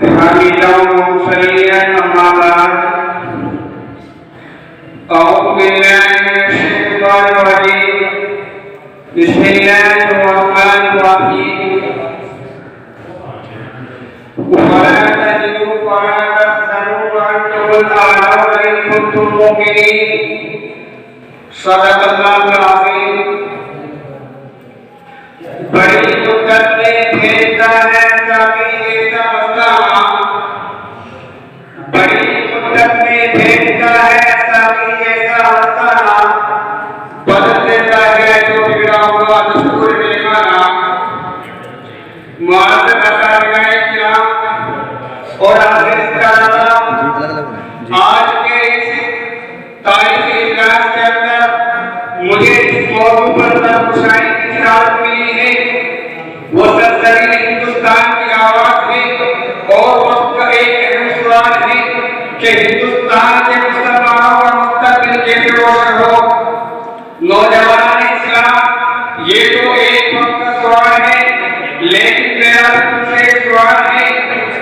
حميدا ومصليا أما بعد أعوذ بالله من الشيطان الرجيم بسم الله الرحمن الرحيم ولا تهنوا ولا تحزنوا وأنتم الأعلون إن كنتم مؤمنين صدق الله العظيم بڑی مدت میں بھیجتا ہے تاکہ بڑی مدت میں بھیجتا ہے تاکہ ایسا ہستانا بدل دیتا ہے جو بگڑا ہوا دستور بےمانا معزز اساتذہ کرام اور عزیز طلباء، آج کے اس تاریخی اجلاس کے اندر مجھے اس موضوع پر تبصرے کی سعادت ملی ہے، وہ سرزمین ہندوستان کی آواز ہے اور وقت کا ایک اہم سوال ہے کہ ہندوستان کے مسلمانوں کا مستقبل کیسے روشن ہو۔ نوجوانان اسلام، یہ تو ایک وقت کا سوال ہے، لیکن میرا تم سے ایک سوال ہے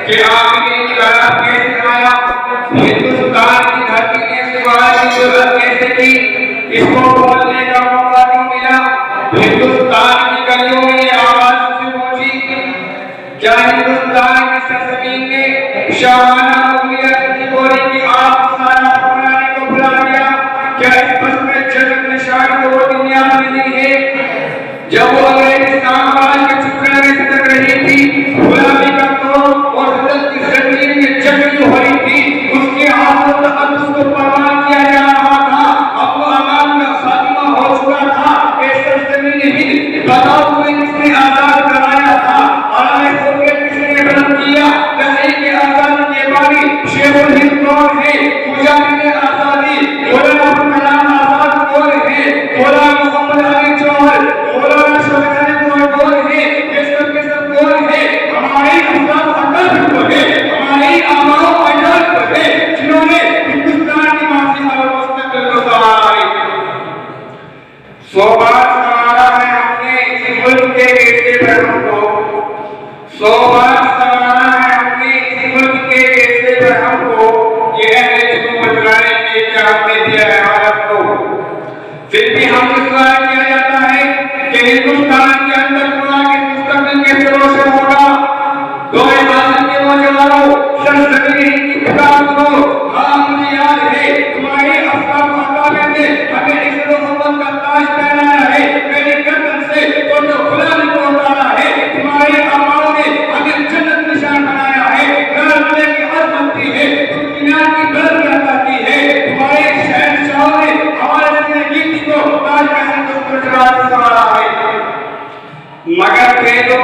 کہ آخر انقلاب کیسے آیا، ہندوستان کی دھرتی نے سوال کی ضرورت کیسے کی، اس کو بولنے کا موقع کیوں ملا، ہندوستان کی گلیوں میں یہ آواز سے پہنچی، کیا ہندوستان کی سرزمین نے شاہانہ مغلیت کی گوری کی آپ سارا حکمرانی کو بلا دیا، کیا اس بس میں جنت نشان کو وہ دنیا ملی ہے جب وہ انگریز سامراج کے چکرے میں تک رہی تھی، غلامی کا دور اور ذلت کی زمین میں جنگی ہو رہی تھی، اس کے ہاتھوں تقدس کو پروان کیا جا رہا تھا، اب وہ امان کا خاتمہ ہو چکا تھا، اے سرزمین ہند بتاؤ تمہیں کس نے آزاد کرایا تھا، عالم سوویت کس نے بلند کیا، تحریک آزادی کے بانی شیخ الہند کون ہے، مجاہد آزادی مولانا ابوالکلام آزاد کون ہے، مولانا محمد علی جوہر، مولانا شوکت علی کون ہے، یہ سب کے سب کون ہے، ہماری اجداد اکثر کو ہے، ہماری آباء و اجداد کو ہے، جنہوں نے ہندوستان کی معاشی اور مستقبل کو سنوارا ہے۔ سو بار سنوارا ہے ہم نے اس ملک کے کیسے بہنوں کو، سو بار سنوارا ہے ہم نے اس ملک کے کیسے بہنوں کو، یہ اہل جنو بچلانے کے کیا ہم نے دیا ہے حالت کو، پھر بھی ہم سے سوال کیا جاتا ہے کہ ہندوستان کے اندر خدا کے مستقبل کیسے روشن ہوگا۔ دور حاضر کے نوجوانوں، سرزمین ہند کی پکار سنو، ہاں مجھے یاد ہے تمہارے افکار و اقاوت نے ہمیں عزت و محبت کا تاج پہنایا ہے، میری گردن سے تو غلامی کو اتارا ہے، تمہارے آباؤں نے ہمیں جنت نشان بنایا ہے، لڑنے کی عظمت دی ہے، دنیا کی بلندی عطا کی ہے، تمہارے شہنشاہوں نے ہمارے زندگی کو تاج محل کو سنوارا ہے، مگر پھر تو